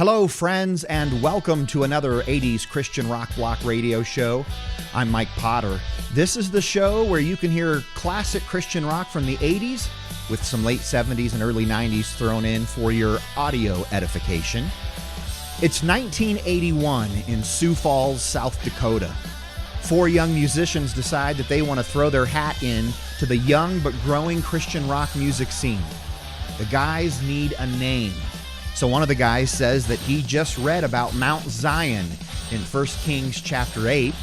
Hello, friends, and welcome to another 80s Christian Rock Block radio show. I'm Mike Potter. This is the show where you can hear classic Christian rock from the 80s with some late 70s and early 90s thrown in for your audio edification. It's 1981 in Sioux Falls, South Dakota. Four young musicians decide that they want to throw their hat in to the young but growing Christian rock music scene. The guys need a name. So one of the guys says that he just read about Mount Zion in 1 Kings chapter 8.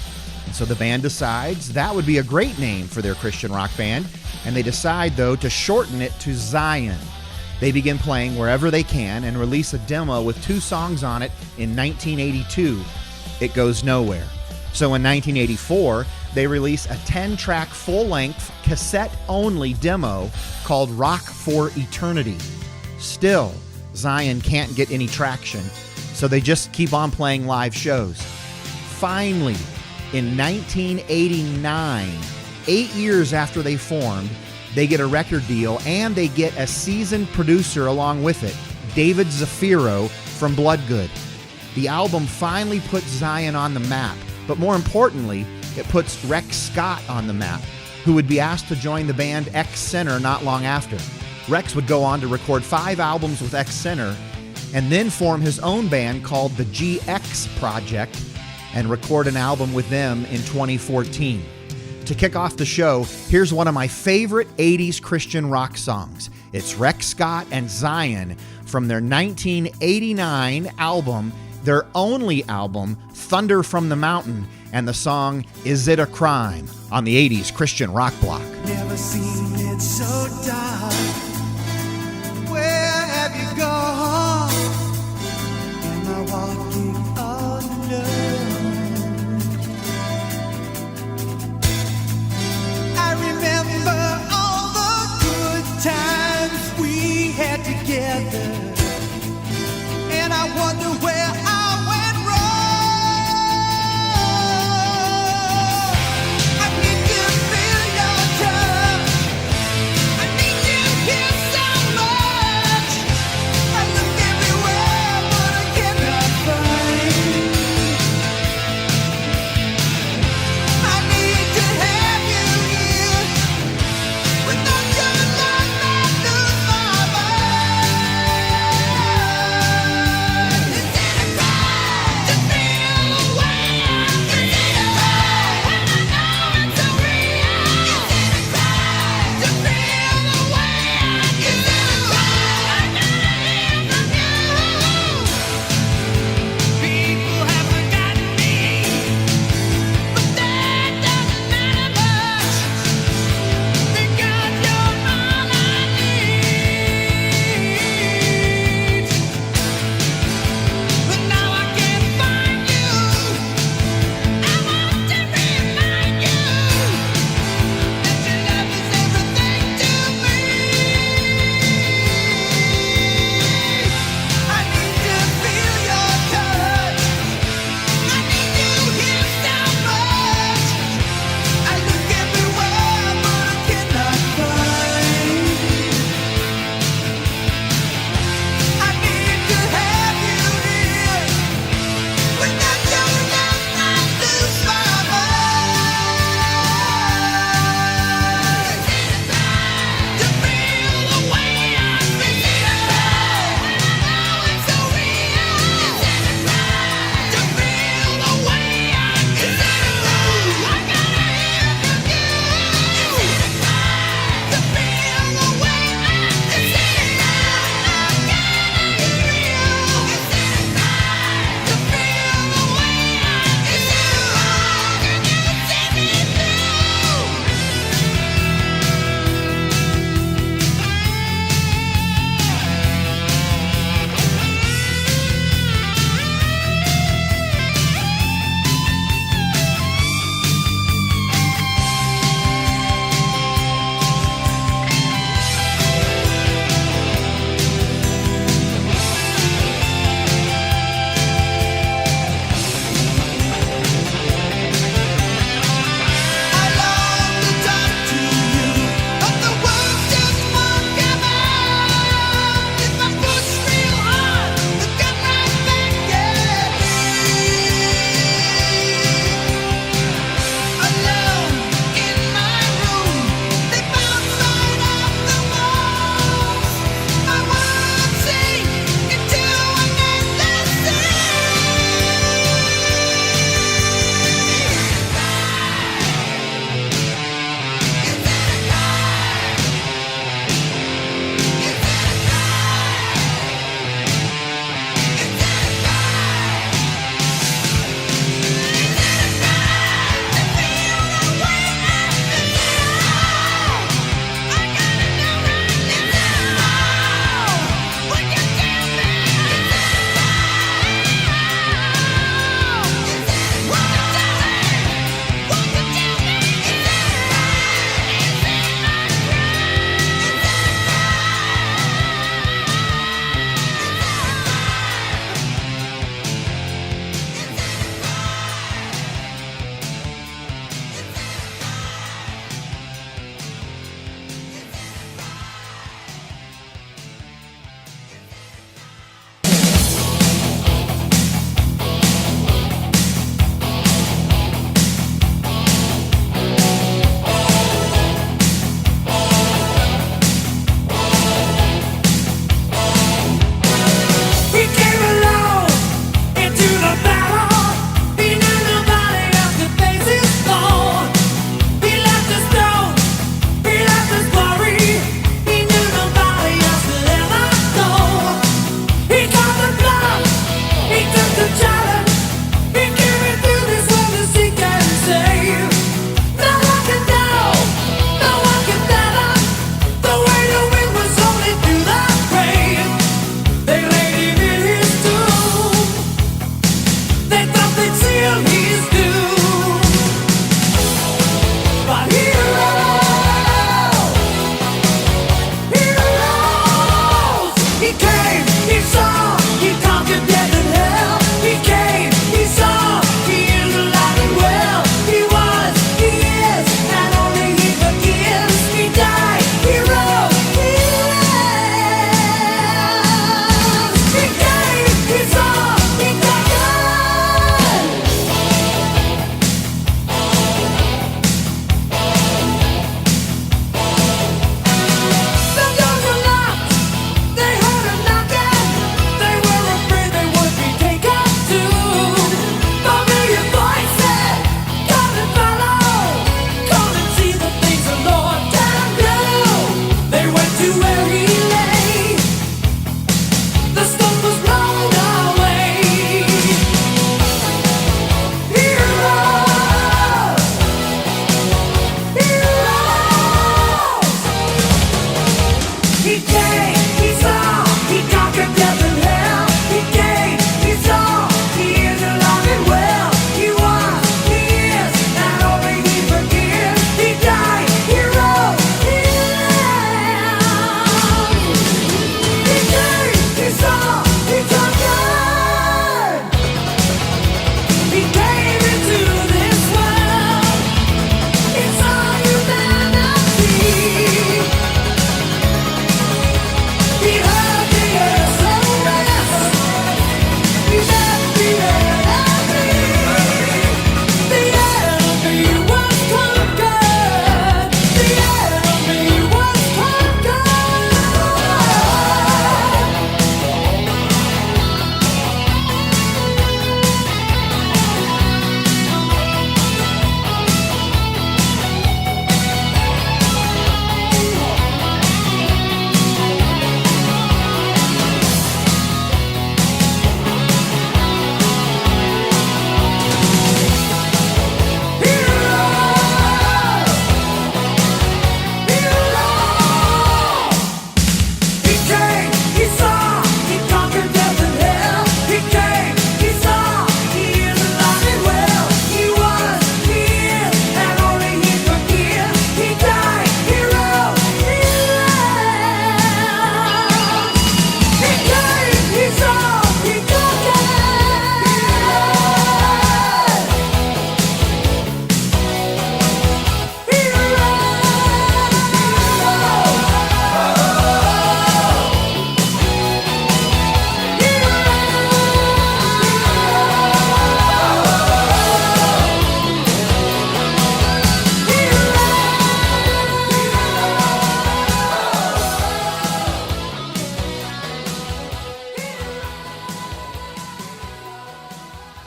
And so the band decides that would be a great name for their Christian rock band. And they decide, though, to shorten it to Zion. They begin playing wherever they can and release a demo with 2 songs on it in 1982. It goes nowhere. So in 1984, they release a 10-track full-length cassette-only demo called Rock for Eternity. Still, Zion can't get any traction, so they just keep on playing live shows. Finally, in 1989, 8 years after they formed, they get a record deal and they get a seasoned producer along with it, David Zafiro from Bloodgood. The album finally puts Zion on the map, but more importantly, it puts Rex Scott on the map, who would be asked to join the band X Center not long after. Rex would go on to record 5 albums with X Center and then form his own band called the GX Project and record an album with them in 2014. To kick off the show, here's one of my favorite 80s Christian rock songs. It's Rex Scott and Zion from their 1989 album, their only album, Thunder from the Mountain, and the song Is It a Crime on the 80s Christian Rock Block. Never seen it so dark. Where have you gone? Am I walking alone? I remember all the good times we had together, and I wonder where I went wrong. I need to feel your touch. I need you here so much. I look everywhere, but I cannot find. I need to have you here. Without your love, I lose my mind. Is it a crime?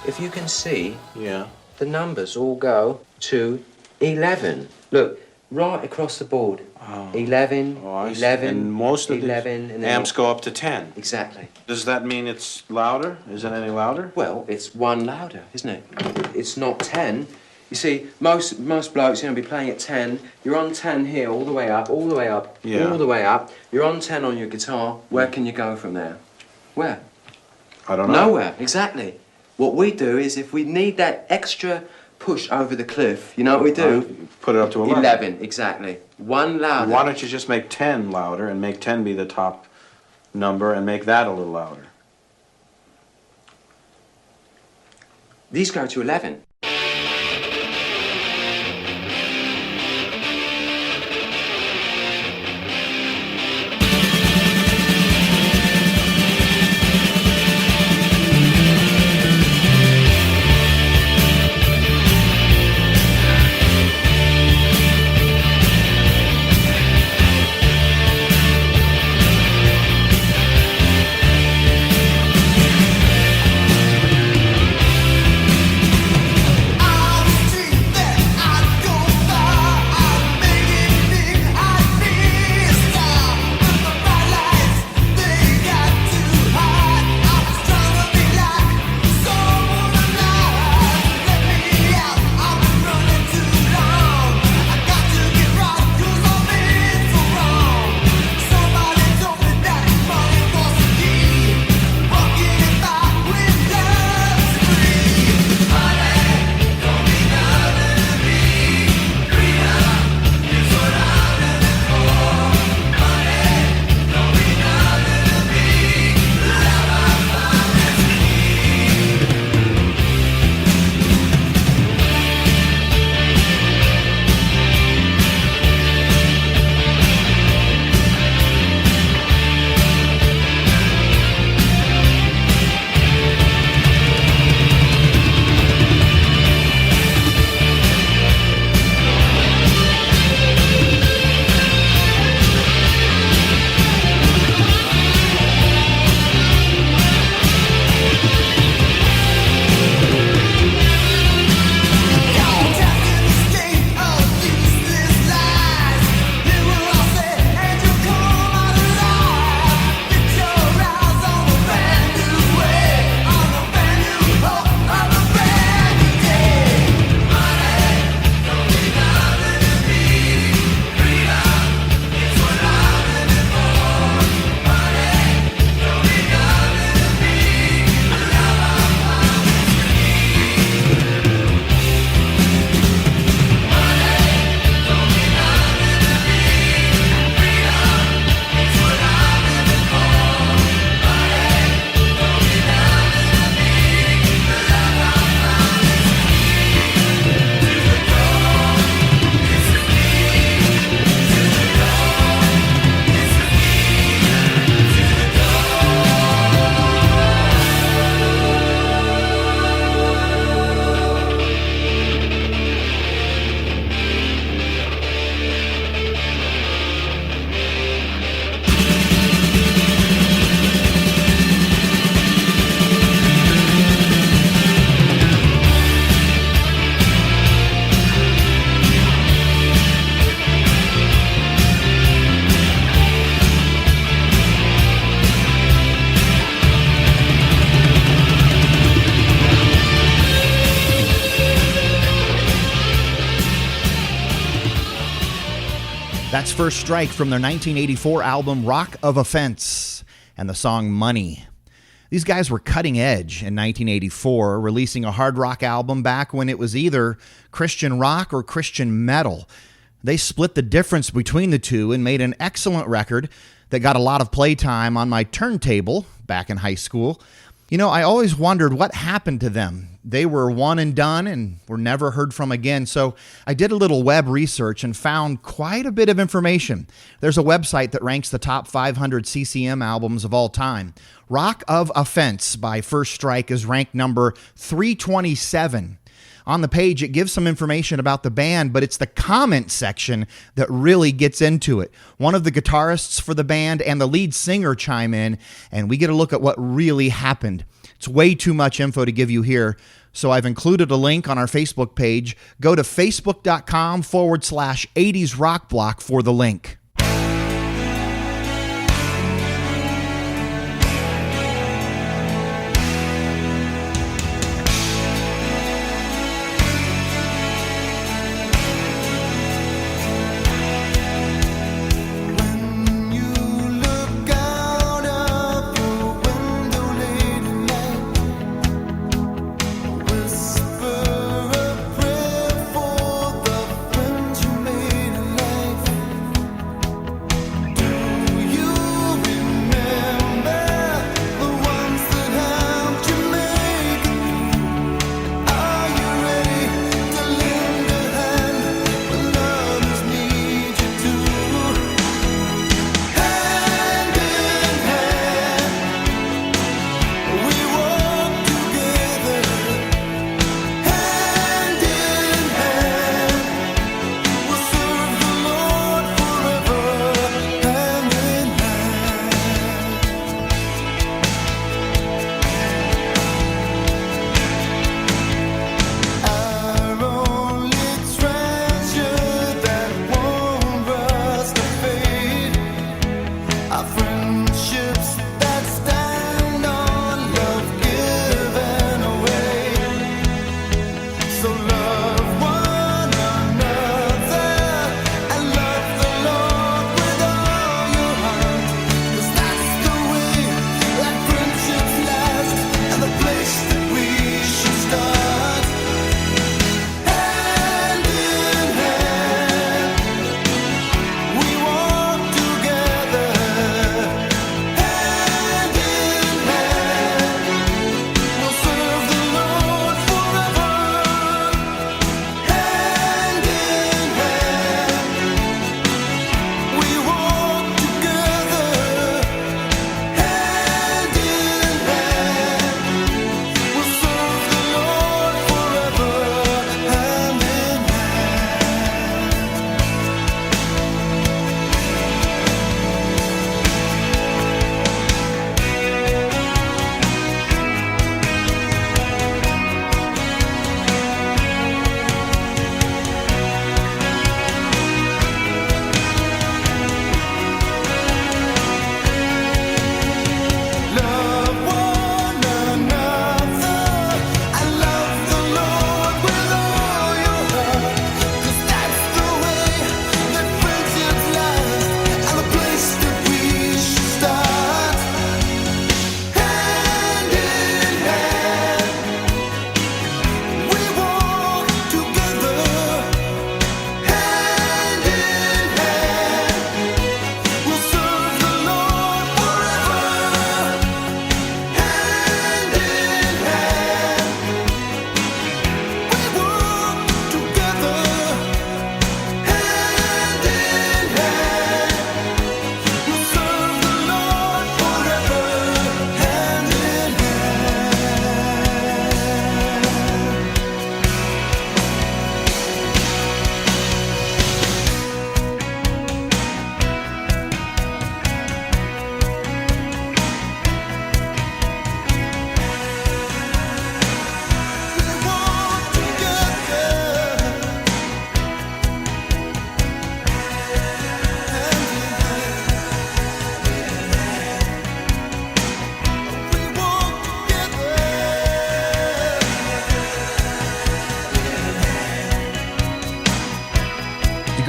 if you can see, Yeah. the numbers all go to 11. Look, right across the board. 11, Oh, I see. 11, And most of 11, the and then amps go up to 10. Exactly. Does that mean it's louder? Is it any louder? Well, it's one louder, isn't it? It's not 10. You see, most blokes, be playing at 10. You're on 10 here, all the way up, all the way up, Yeah. all the way up. You're on 10 on your guitar. Where can you go from there? Where? I don't know. Nowhere, exactly. What we do is, if we need that extra push over the cliff, you know what we do? Put it up to 11. 11, exactly. One louder. Why don't you just make 10 louder and make 10 be the top number and make that a little louder? These go to 11. That's First Strike from their 1984 album Rock of Offense and the song Money. These guys were cutting edge in 1984, releasing a hard rock album back when it was either Christian rock or Christian metal. They split the difference between the two and made an excellent record that got a lot of playtime on my turntable back in high school. You know, I always wondered what happened to them. They were one and done and were never heard from again. So I did a little web research and found quite a bit of information. There's a website that ranks the top 500 CCM albums of all time. Rock of Offense by First Strike is ranked number 327. on the page, it gives some information about the band, but it's the comment section that really gets into it. One of the guitarists for the band and the lead singer chime in, and we get a look at what really happened. It's way too much info to give you here, so I've included a link on our Facebook page. Go to facebook.com/80s Rock Block for the link.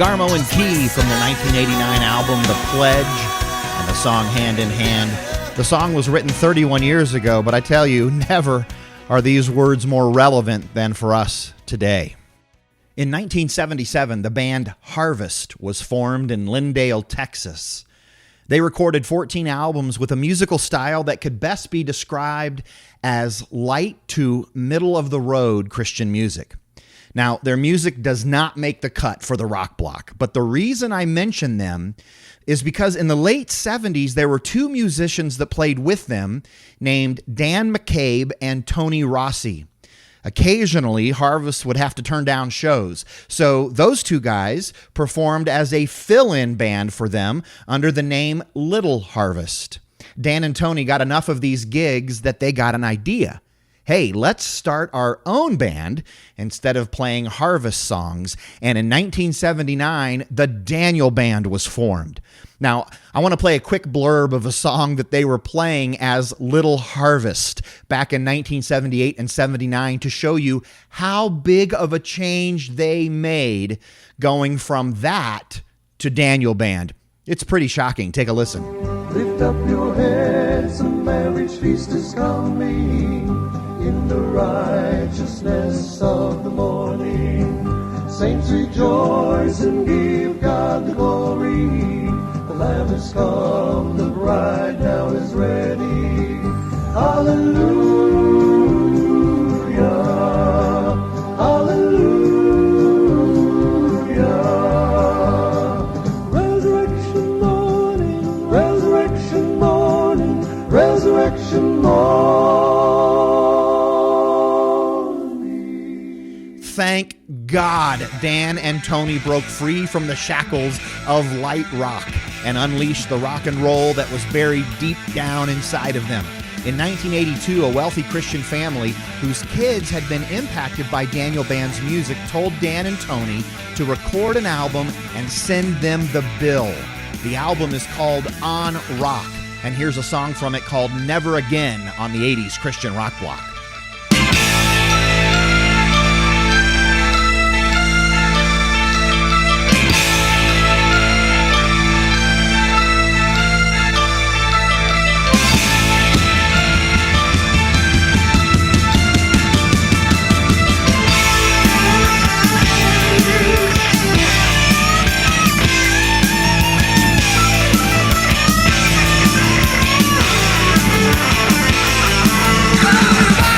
DeGarmo and Key from their 1989 album, The Pledge, and the song Hand in Hand. The song was written 31 years ago, but I tell you, never are these words more relevant than for us today. In 1977, the band Harvest was formed in Lindale, Texas. They recorded 14 albums with a musical style that could best be described as light to middle-of-the-road Christian music. Now, their music does not make the cut for the rock block, but the reason I mention them is because in the late 70s, there were two musicians that played with them named Dan McCabe and Tony Rossi. Occasionally, Harvest would have to turn down shows. So those two guys performed as a fill-in band for them under the name Little Harvest. Dan and Tony got enough of these gigs that they got an idea. Hey, let's start our own band instead of playing Harvest songs. And in 1979, the Daniel Band was formed. Now, I want to play a quick blurb of a song that they were playing as Little Harvest back in 1978 and 79 to show you how big of a change they made going from that to Daniel Band. It's pretty shocking. Take a listen. Lift up your heads, a marriage feast is coming. In the righteousness of the morning, saints rejoice and give God the glory. The Lamb has come, the bride now is ready. Hallelujah, hallelujah. Resurrection morning, resurrection morning, resurrection morning. Thank God Dan and Tony broke free from the shackles of light rock and unleashed the rock and roll that was buried deep down inside of them. In 1982, a wealthy Christian family whose kids had been impacted by Daniel Band's music told Dan and Tony to record an album and send them the bill. The album is called On Rock, and here's a song from it called Never Again on the 80s Christian Rock Block. Come on!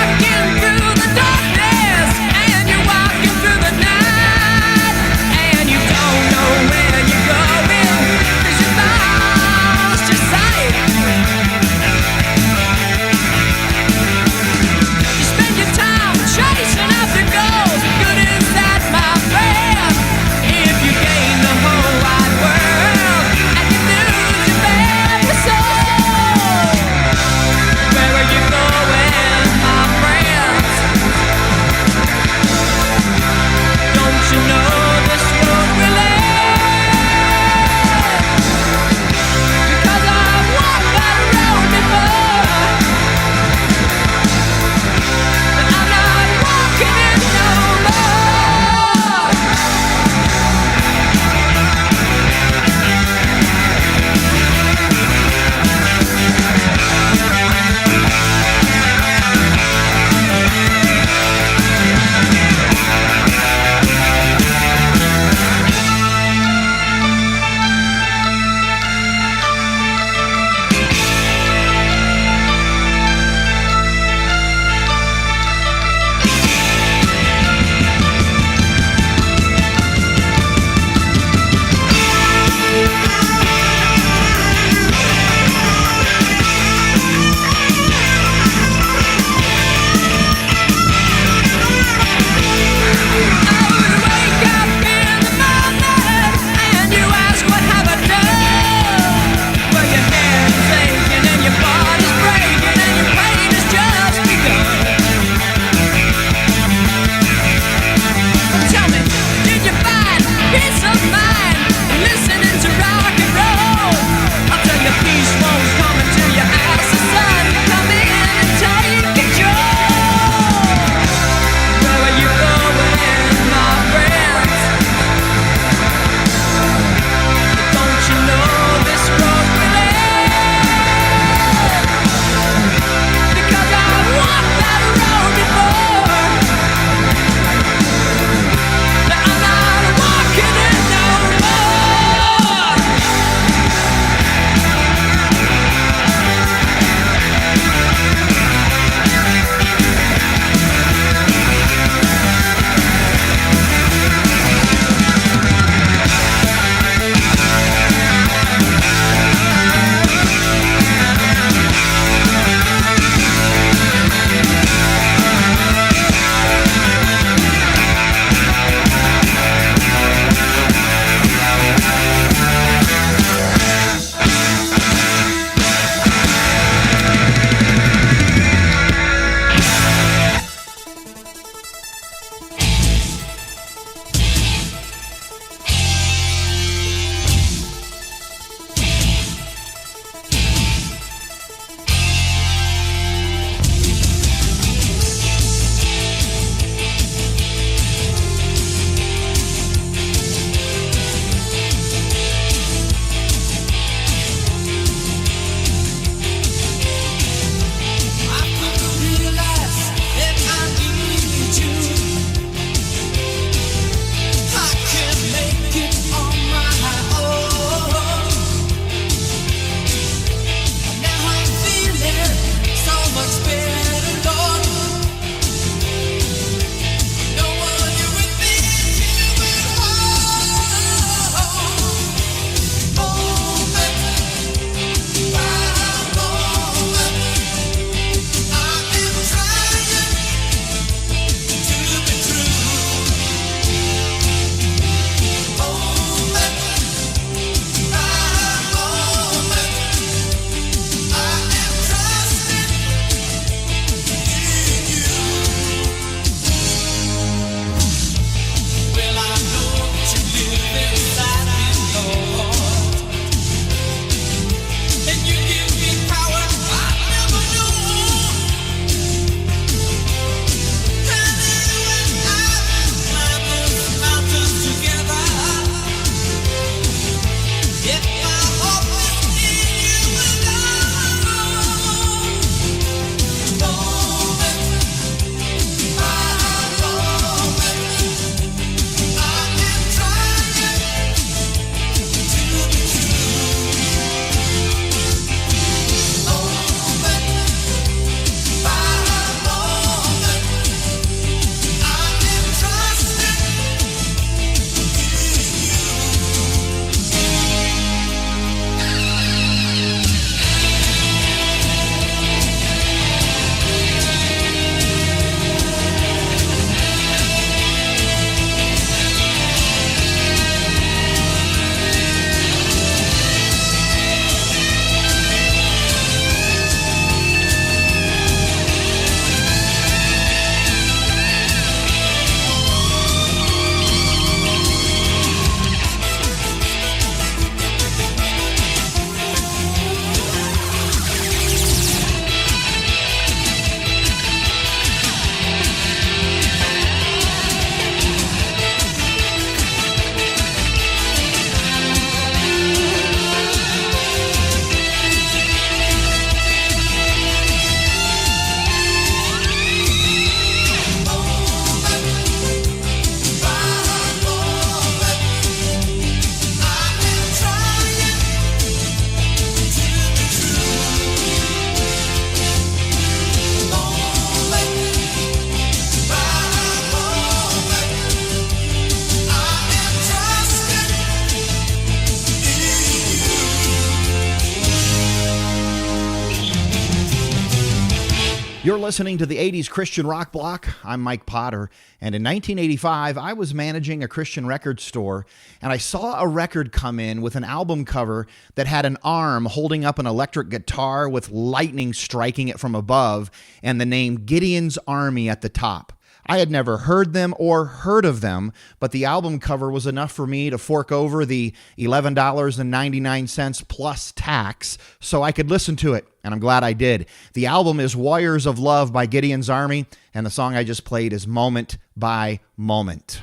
You're listening to the 80s Christian Rock Block. I'm Mike Potter, and in 1985, I was managing a Christian record store, and I saw a record come in with an album cover that had an arm holding up an electric guitar with lightning striking it from above, and the name Gideon's Army at the top. I had never heard them or heard of them, but the album cover was enough for me to fork over the $11.99 plus tax so I could listen to it, and I'm glad I did. The album is Warriors of Love by Gideon's Army, and the song I just played is Moment by Moment.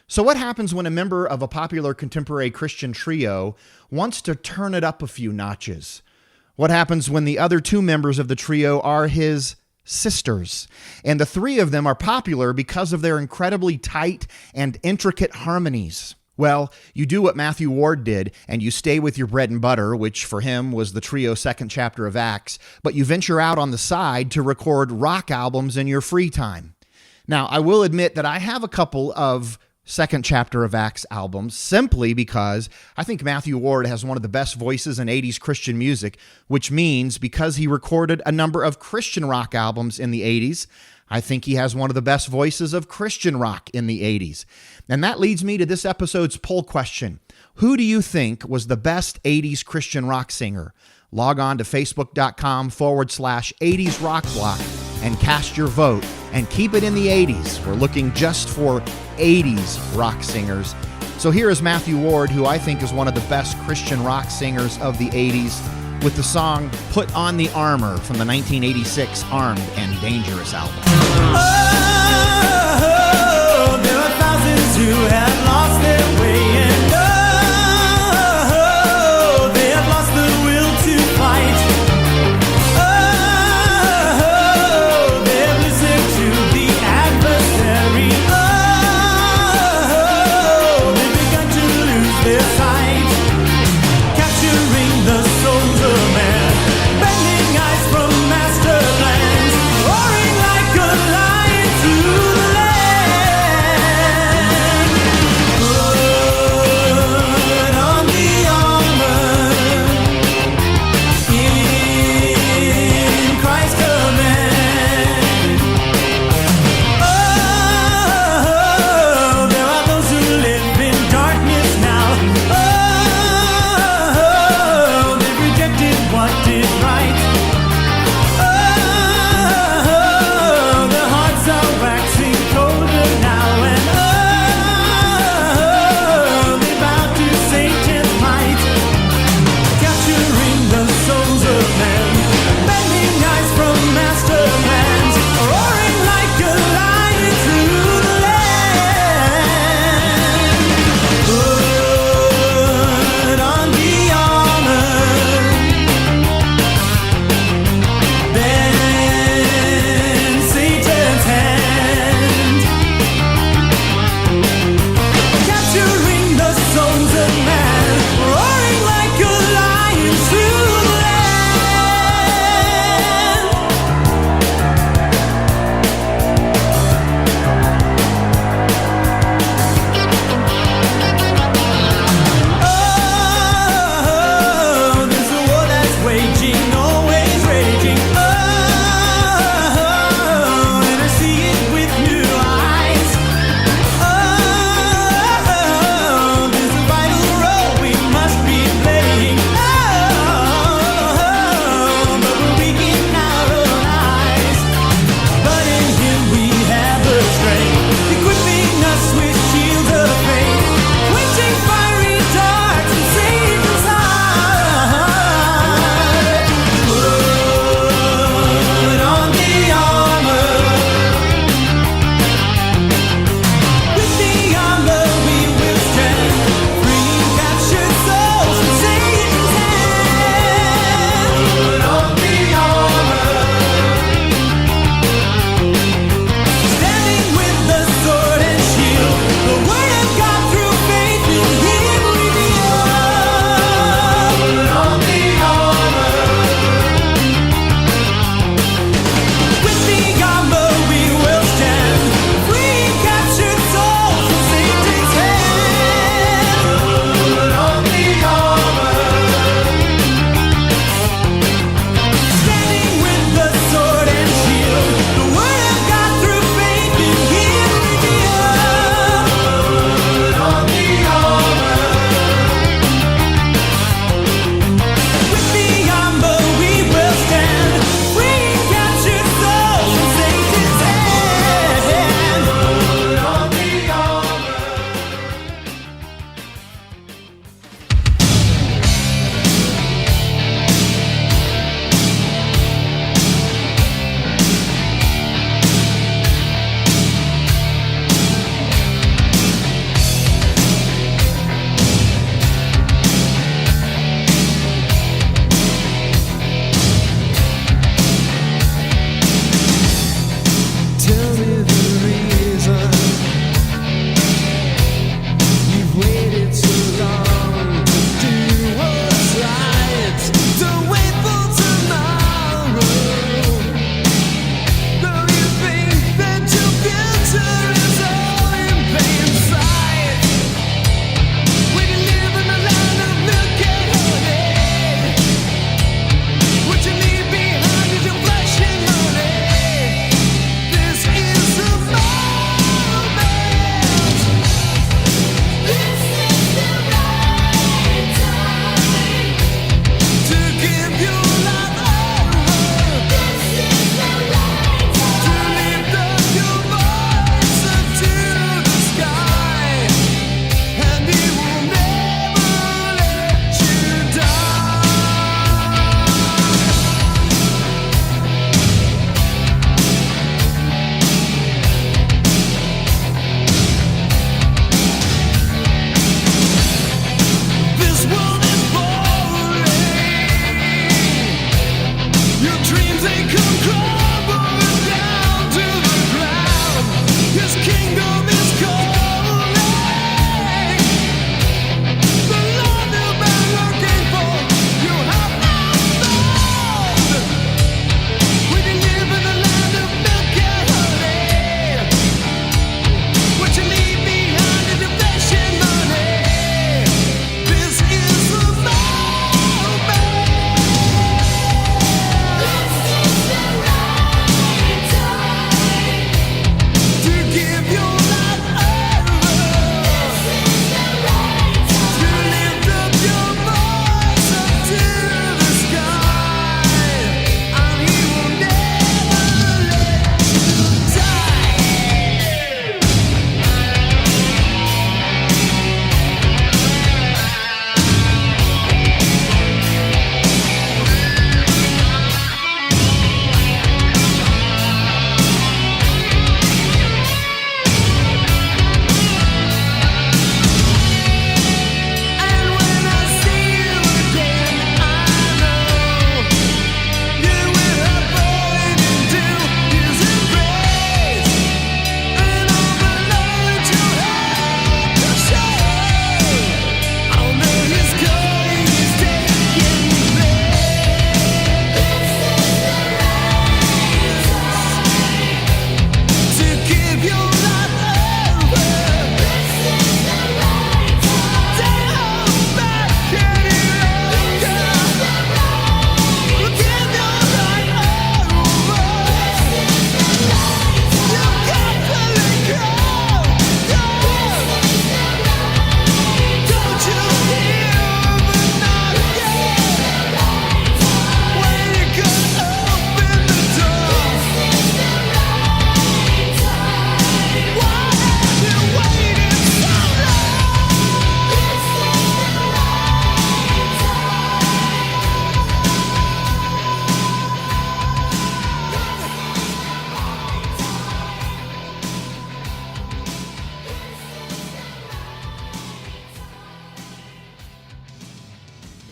So what happens when a member of a popular contemporary Christian trio wants to turn it up a few notches? What happens when the other two members of the trio are his sisters? And the three of them are popular because of their incredibly tight and intricate harmonies. Well, you do what Matthew Ward did, and you stay with your bread and butter, which for him was the trio's second chapter of Acts, but you venture out on the side to record rock albums in your free time. Now, I will admit that I have a couple of second chapter of Acts albums simply because I think Matthew Ward has one of the best voices in 80s Christian music, which means because he recorded a number of Christian rock albums in the 80s, I think he has one of the best voices of Christian rock in the 80s. And that leads me to this episode's poll question. Who do you think was the best 80s Christian rock singer? Log on to facebook.com/80s rock block and cast your vote and keep it in the 80s. We're looking just for 80s rock singers. So here is Matthew Ward, who I think is one of the best Christian rock singers of the 80s, with the song Put on the Armor from the 1986 Armed and Dangerous album. Oh, there are thousands who have lost their way, and oh, they have lost the will to fight. Oh, they have listened to the adversary. Oh, they've begun to lose their sight, capturing the souls of man, bending eyes from master plans, roaring like a lion to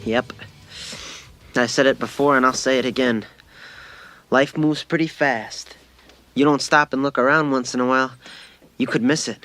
Yep. I said it before and I'll say it again. Life moves pretty fast. You don't stop and look around once in a while, you could miss it.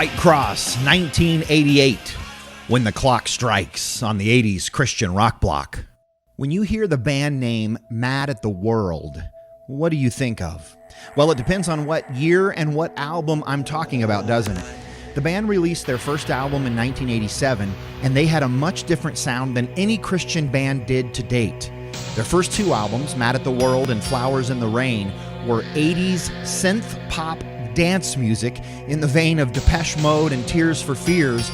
White Cross, 1988, When the Clock Strikes, on the 80s Christian rock block. When you hear the band name Mad at the World, what do you think of? Well, it depends on what year and what album I'm talking about, doesn't it? The band released their first album in 1987, and they had a much different sound than any Christian band did to date. Their first two albums, Mad at the World and Flowers in the Rain, were 80s synth pop dance music in the vein of Depeche Mode and Tears for Fears,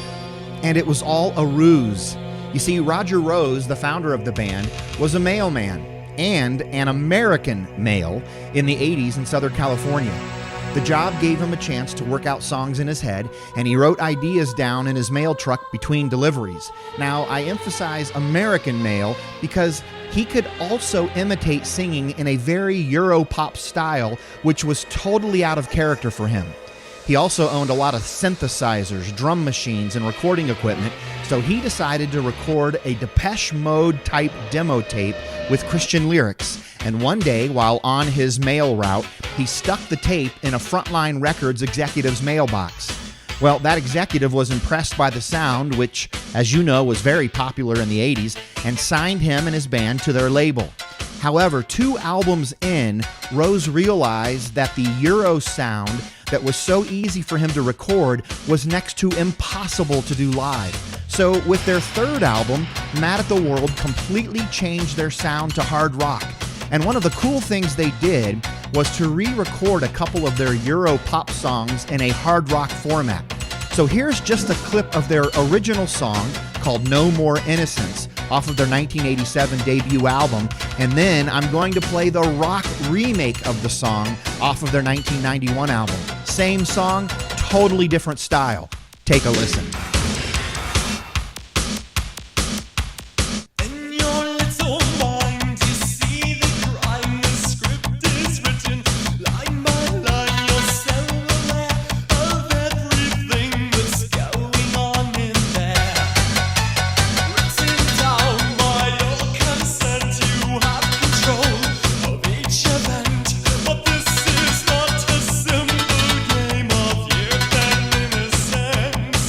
and it was all a ruse. You see, Roger Rose, the founder of the band, was a mailman and an American male in the 80s in Southern California. The job gave him a chance to work out songs in his head, and he wrote ideas down in his mail truck between deliveries. Now, I emphasize American mail because he could also imitate singing in a very Euro-pop style, which was totally out of character for him. He also owned a lot of synthesizers, drum machines, and recording equipment, so he decided to record a Depeche Mode type demo tape with Christian lyrics. And one day, while on his mail route, he stuck the tape in a Frontline Records executive's mailbox. Well, that executive was impressed by the sound, which, as you know, was very popular in the 80s, and signed him and his band to their label. However, 2 albums in, Rose realized that the Euro sound that was so easy for him to record was next to impossible to do live. So with their 3rd album, Mad at the World completely changed their sound to hard rock. And one of the cool things they did was to re-record a couple of their Euro pop songs in a hard rock format. So here's just a clip of their original song called No More Innocence off of their 1987 debut album, and then I'm going to play the rock remake of the song off of their 1991 album. Same song, totally different style. Take a listen. In your little mind, you see the crime, the script is written line by line. You're so aware of everything that's going on in there. Written down by your consent, you have control of each event. But this is not a simple game of youth and innocence.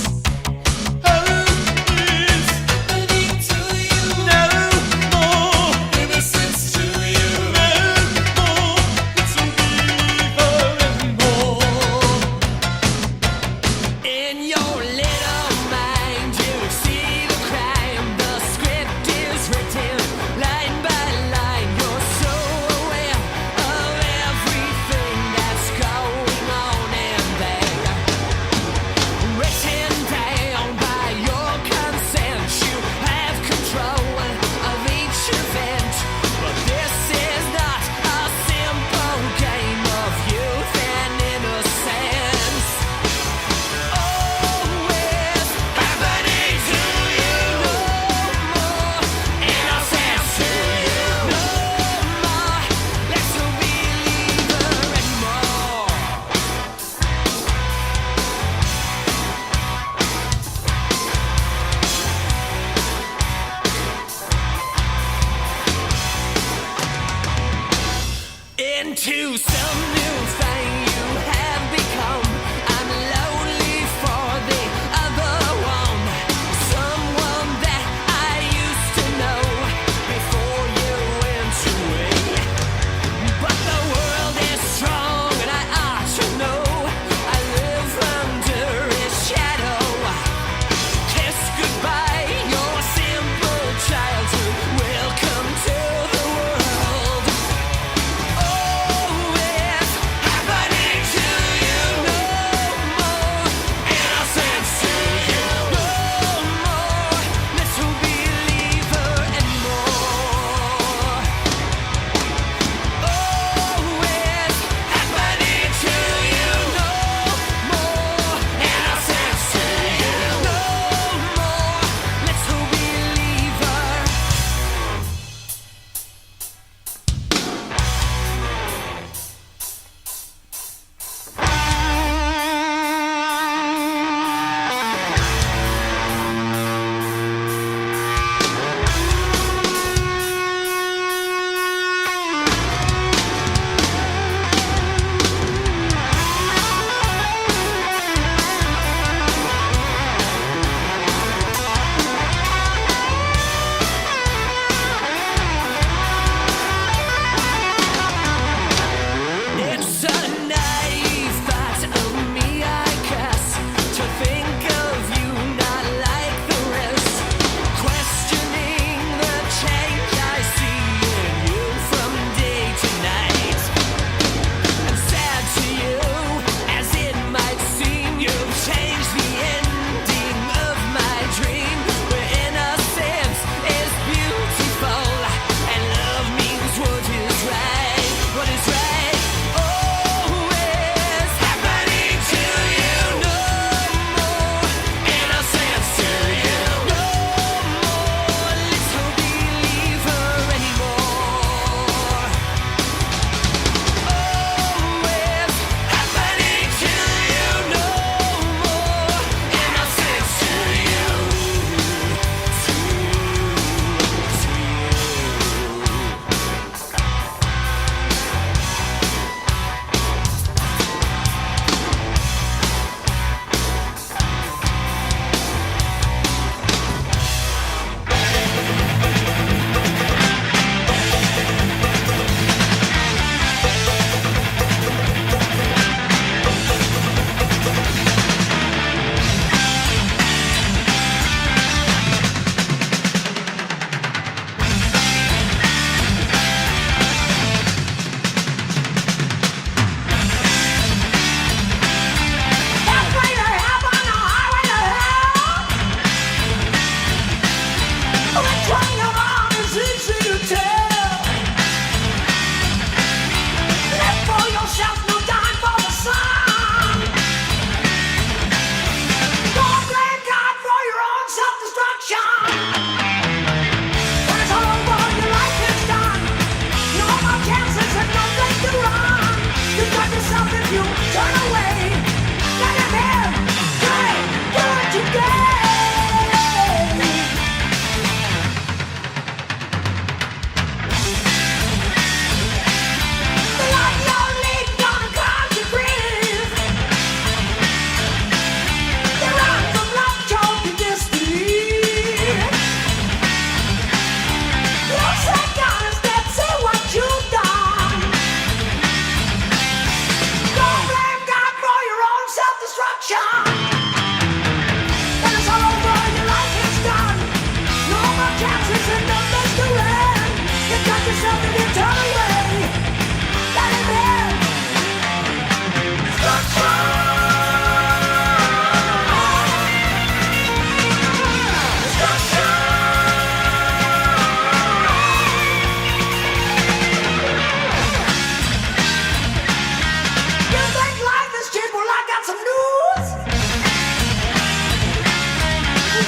chances and numbers to run. You got yourself to get turned away. Let it in. You think life is cheap? Well, I got some news.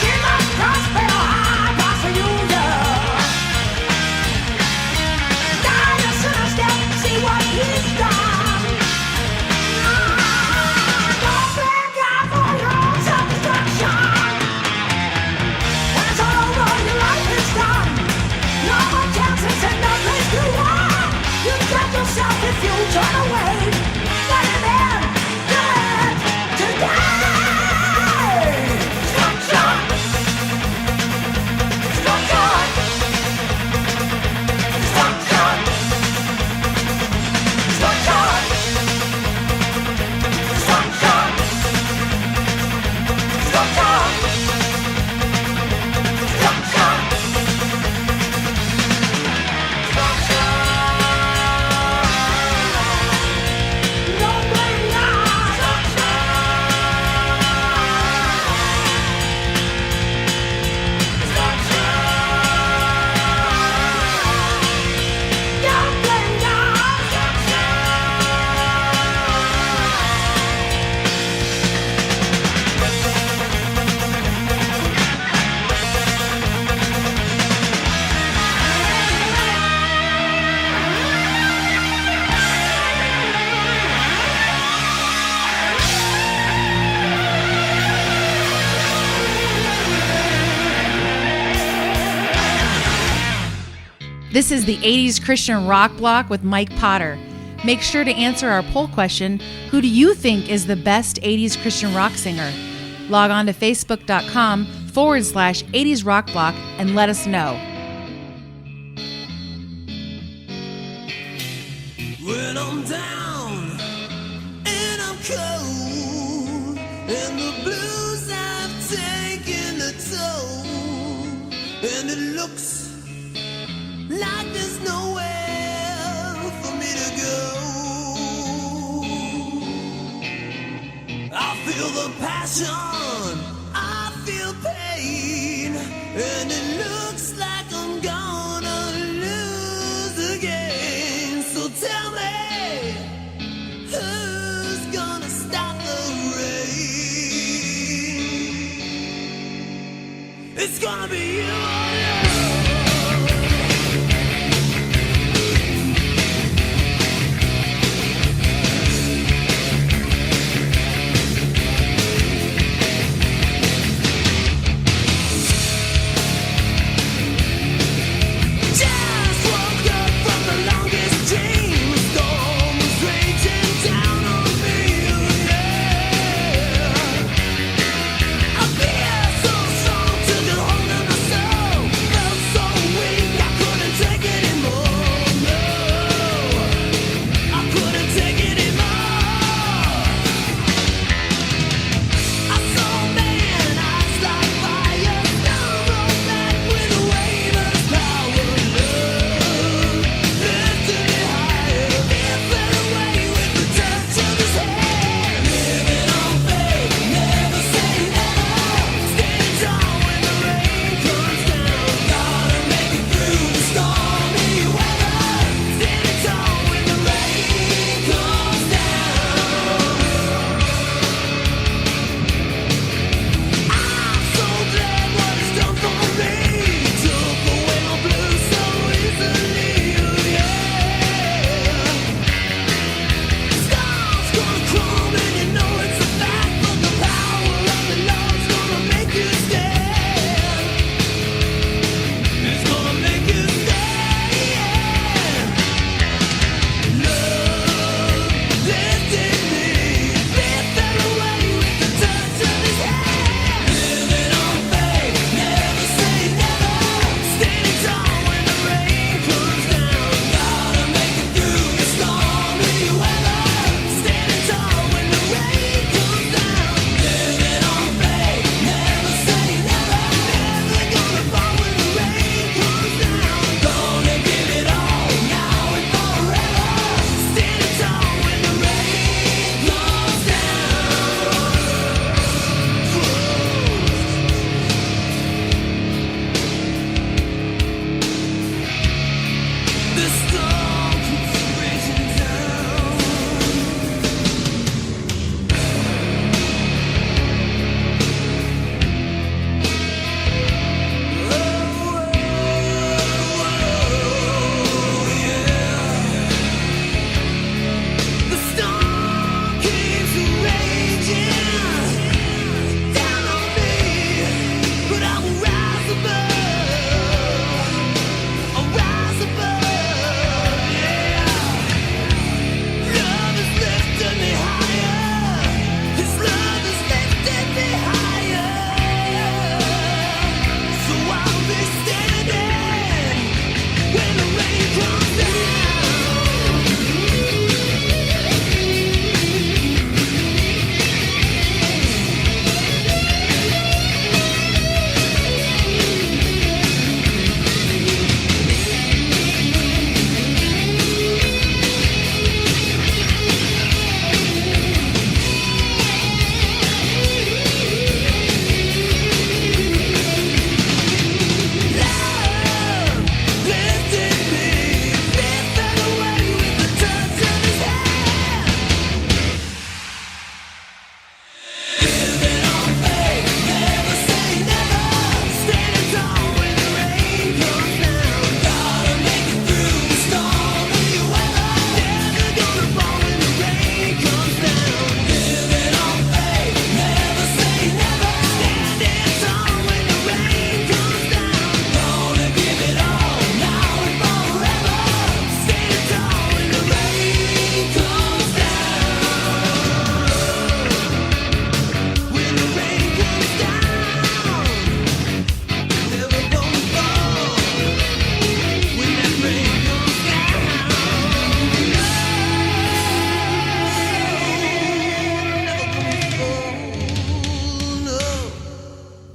Jesus Christ paid a high price for you, yeah. Die a sinner's death, see what he's done. Don't blame God for your own self-destruction. When it's all over, your life is done. No more chances and no place to run. You got yourself if you turn away. Let him in, good to die. Destruction. Destruction. Destruction. Destruction. Destruction. This is the 80s Christian Rock Block with Mike Potter. Make sure to answer our poll question, who do you think is the best 80s Christian rock singer? Log on to facebook.com/80s Rock Block and let us know. When I'm down and I'm cold and the blues have taken a toll and it looks like there's nowhere for me to go, I feel the passion, I feel pain, and it looks like I'm gonna lose again. So tell me, who's gonna stop the rain? It's gonna be you. So strong, took a hold of my soul.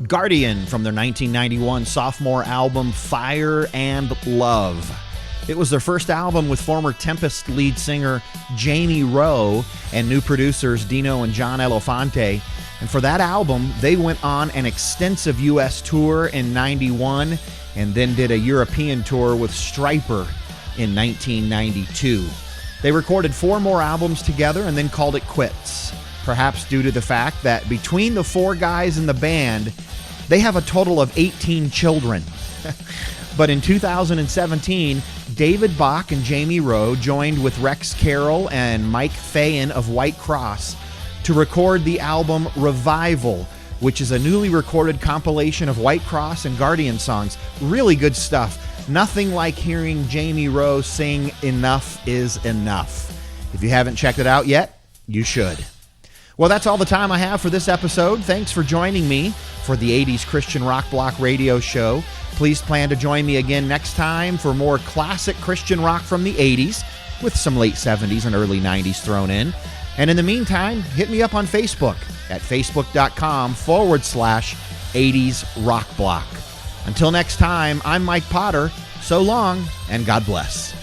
Guardian from their 1991 sophomore album Fire and Love. It was their first album with former Tempest lead singer Jamie Rowe and new producers Dino and John Elefante. And for that album, they went on an extensive U.S. tour in 91 and then did a European tour with Stryper in 1992. They recorded 4 more albums together and then called it quits, perhaps due to the fact that between the 4 guys in the band, they have a total of 18 children. But in 2017, David Bach and Jamie Rowe joined with Rex Carroll and Mike Fayen of White Cross to record the album Revival, which is a newly recorded compilation of White Cross and Guardian songs. Really good stuff. Nothing like hearing Jamie Rowe sing Enough is Enough. If you haven't checked it out yet, you should. Well, that's all the time I have for this episode. Thanks for joining me for the 80s Christian Rock Block radio show. Please plan to join me again next time for more classic Christian rock from the 80s with some late 70s and early 90s thrown in. And in the meantime, hit me up on Facebook at facebook.com/80s Rock Block. Until next time, I'm Mike Potter. So long, and God bless.